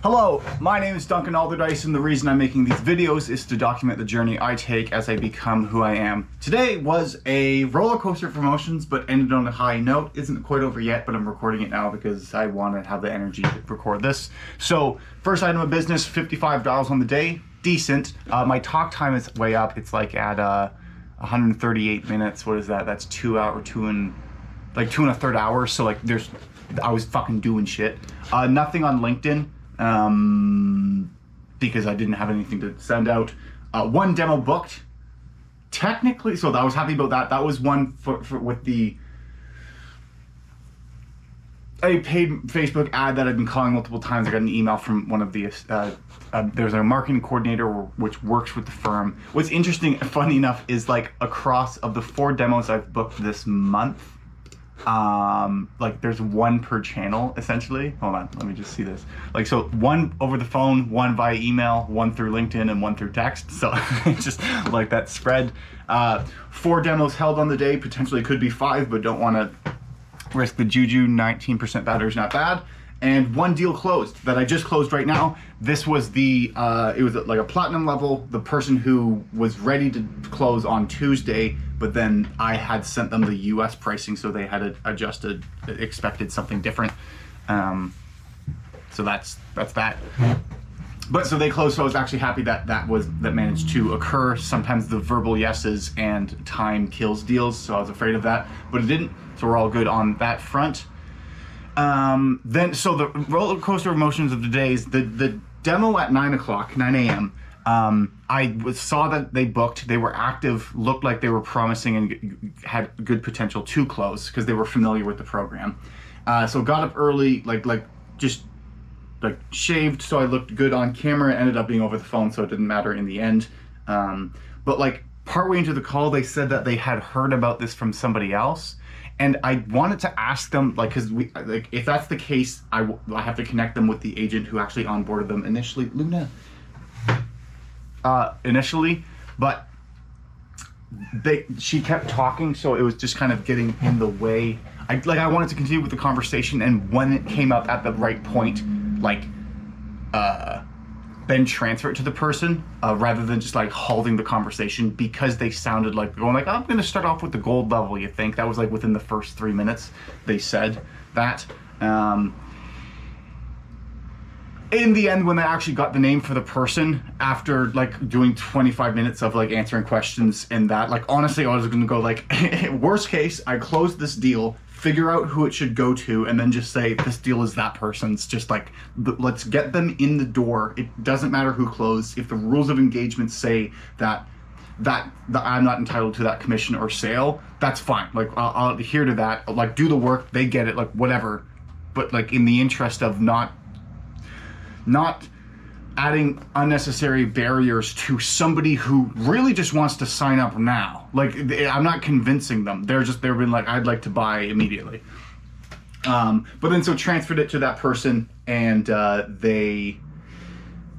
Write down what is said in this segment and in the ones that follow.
Hello, my name is Duncan Alderdice, and the reason I'm making these videos is to document the journey I take as I become who I am. Today was a roller coaster of emotions, but ended on a high note. Isn't quite over yet, but I'm recording it now because I want to have the energy to record this. So, first item of business, $55 on the day. Decent. My talk time is way up. It's like at 138 minutes. What is that? That's 2 and a third hours. So like I was fucking doing shit. Nothing on LinkedIn. Because I didn't have anything to send out. One demo booked, technically, so I was happy about that. That was one for with a paid Facebook ad that I'd been calling multiple times. I got an email from one of the, there's a marketing coordinator which works with the firm. What's interesting, funny enough, is like across of the 4 demos I've booked this month, like there's one per channel essentially. Hold on, let me just see this. Like, so one over the phone, one via email, one through LinkedIn, and one through text. So just like that spread. 4 demos held on the day, potentially could be 5, but don't want to risk the juju. 19% battery is not bad. And 1 deal closed that I just closed right now. This was the, it was like a platinum level. The person who was ready to close on Tuesday, but then I had sent them the US pricing, so they had adjusted, expected something different. So that's that. But so they closed, so I was actually happy that that managed to occur. Sometimes the verbal yeses and time kills deals, so I was afraid of that, but it didn't. So we're all good on that front. Then, so the roller coaster of emotions of the day is the demo at 9 a.m. I saw that they booked, they were active, looked like they were promising and had good potential to close because they were familiar with the program. So got up early, just shaved, so I looked good on camera. Ended up being over the phone, so it didn't matter in the end. But like partway into the call, they said that they had heard about this from somebody else. And I wanted to ask them, because if that's the case, I have to connect them with the agent who actually onboarded them initially, Luna. But she kept talking, so it was just kind of getting in the way. I wanted to continue with the conversation, and when it came up at the right point, then transfer it to the person rather than just halting the conversation, because they sounded like going oh, I'm going to start off with the gold level, you think? That was within the first 3 minutes they said that. In the end, when they actually got the name for the person, after doing 25 minutes of answering questions and that, honestly, I was going to go worst case, I closed this deal, figure out who it should go to, and then just say this deal is that person's. Just let's get them in the door. It doesn't matter who closed. If the rules of engagement say that I'm not entitled to that commission or sale, that's fine. I'll adhere to that. Do the work, they get it, whatever. But in the interest of not adding unnecessary barriers to somebody who really just wants to sign up now. I'm not convincing them. They've been I'd like to buy immediately. But then so transferred it to that person, and they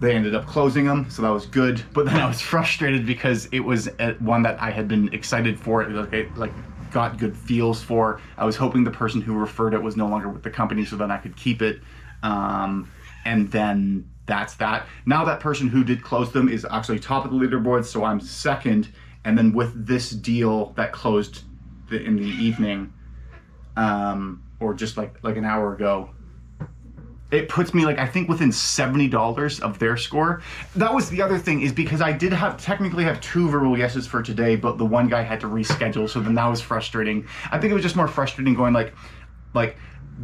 ended up closing them, so that was good. But then I was frustrated because it was one that I had been excited for. It got good feels for. I was hoping the person who referred it was no longer with the company, so then I could keep it. And then that's that. Now that person who did close them is actually top of the leaderboard, so I'm second. And then with this deal that closed in the evening, or just an hour ago, it puts me I think within $70 of their score. That was the other thing, is because I did technically have 2 verbal yeses for today, but the one guy had to reschedule, so then that was frustrating. I think it was just more frustrating going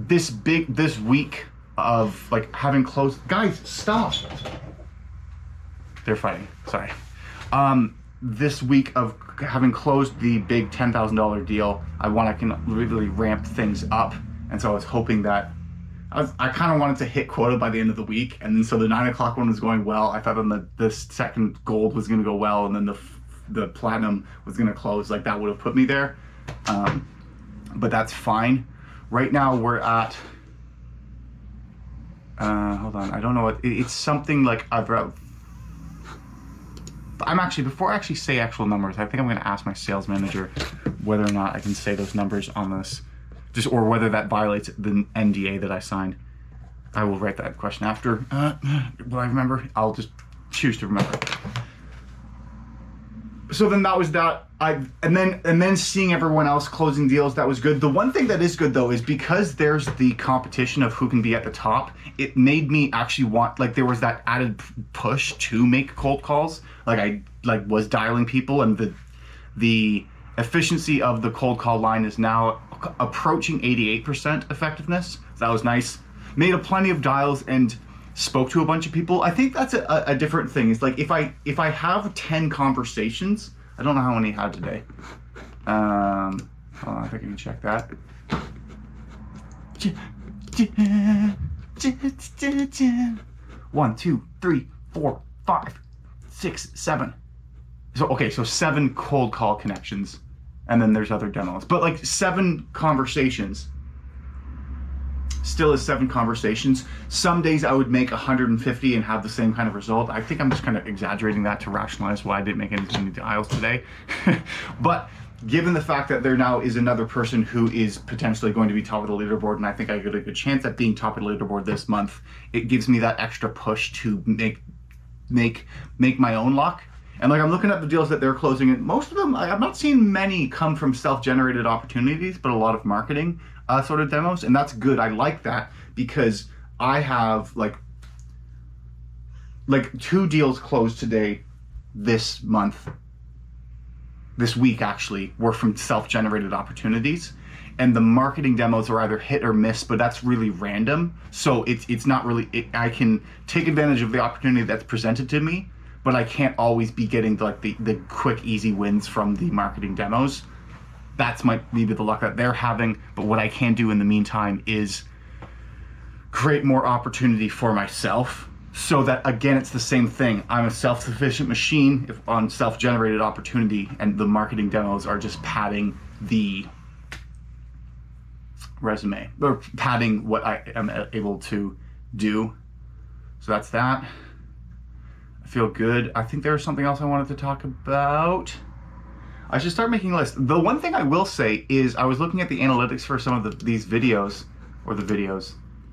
this week of having closed. Guys, stop. They're fighting, sorry. This week of having closed the big $10,000 deal, I can really ramp things up, and so I was hoping that I kind of wanted to hit quota by the end of the week, and then so the 9 o'clock one was going well. I thought then the second gold was going to go well, and then the platinum was going to close. That would have put me there, but that's fine. Right now we're at hold on, I don't know what it's something I'm actually, before I actually say actual numbers, I think I'm going to ask my sales manager whether or not I can say those numbers on this, or whether that violates the NDA that I signed. I will write that question after. Will I remember? I'll just choose to remember. So then that was that. And then seeing everyone else closing deals, that was good. The one thing that is good though is because there's the competition of who can be at the top, it made me actually want, like, there was that added push to make cold calls. Like I was dialing people, and the efficiency of the cold call line is now approaching 88% effectiveness. So that was nice. Made plenty of dials and spoke to a bunch of people. I think that's a different thing. It's like if I have 10 conversations, I don't know how many I had today. Hold on, I think I can check that. 1, 2, 3, 4, 5, 6, 7. So okay, so 7 cold call connections, and then there's other demos. But like 7 conversations still is 7 conversations. Some days I would make 150 and have the same kind of result. I think I'm just kind of exaggerating that to rationalize why I didn't make as many dials today. But given the fact that there now is another person who is potentially going to be top of the leaderboard, and I think I got a good chance at being top of the leaderboard this month, it gives me that extra push to make my own luck. And like I'm looking at the deals that they're closing, and most of them, I'm not seeing many come from self-generated opportunities, but a lot of marketing sort of demos, and that's good. I like that because I have like 2 deals closed today this week actually were from self-generated opportunities, and the marketing demos are either hit or miss, but that's really random. So it's not really, I can take advantage of the opportunity that's presented to me, but I can't always be getting the quick, easy wins from the marketing demos. That's maybe the luck that they're having, but what I can do in the meantime is create more opportunity for myself, so that, again, it's the same thing. I'm a self-sufficient machine on self-generated opportunity, and the marketing demos are just padding the resume, or padding what I am able to do. So that's that. I feel good. I think there was something else I wanted to talk about. I should start making lists. The one thing I will say is I was looking at the analytics for some of these videos,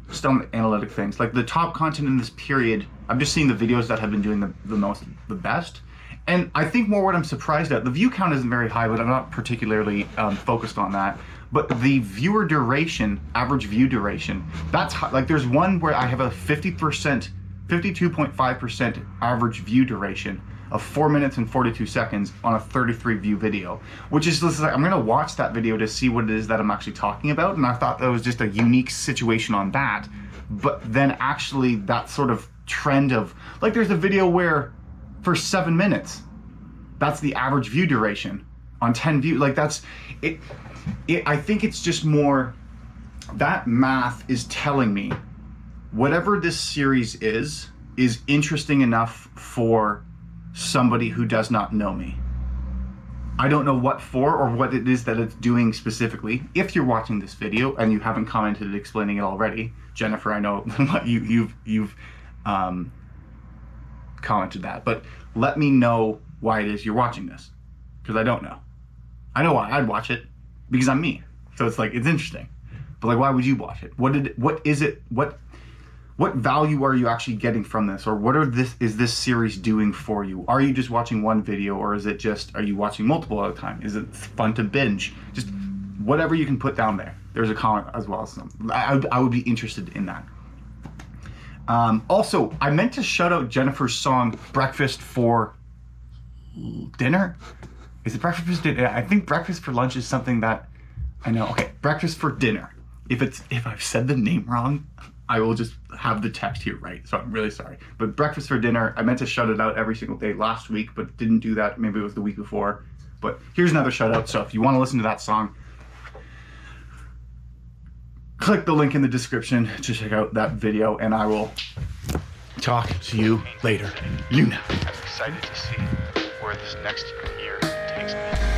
just on the analytic things. Like the top content in this period, I'm just seeing the videos that have been doing the best. And I think more what I'm surprised at, the view count isn't very high, but I'm not particularly focused on that. But the viewer duration, average view duration, that's high. Like there's one where I have a 52.5% average view duration of 4 minutes and 42 seconds on a 33 view video, which is just like, I'm gonna watch that video to see what it is that I'm actually talking about. And I thought that was just a unique situation on that. But then actually that sort of trend of, like there's a video where for 7 minutes, that's the average view duration on 10 views. Like that's, I think it's just more, that math is telling me whatever this series is interesting enough for somebody who does not know me. I don't know what for or what it is that it's doing specifically. If you're watching this video and you haven't commented explaining it already, Jennifer, I know you've commented that, but let me know why it is you're watching this, because I don't know. I know why I'd watch it, because I'm me. So it's like, it's interesting, but like, why would you watch it? What value are you actually getting from this, or is this series doing for you? Are you just watching one video, or is it just, are you watching multiple at a time? Is it fun to binge? Just whatever you can put down there. There's a comment as well. So I would be interested in that. Also, I meant to shout out Jennifer's song, Breakfast for Dinner? Is it Breakfast for Dinner? I think Breakfast for Lunch is something that, I know, okay, Breakfast for Dinner. If I've said the name wrong, I will just have the text here right, so I'm really sorry. But Breakfast for Dinner, I meant to shout it out every single day last week, but didn't do that. Maybe it was the week before. But here's another shout out. So if you want to listen to that song, click the link in the description to check out that video, and I will talk to you later. You know. I'm excited to see where this next year takes me.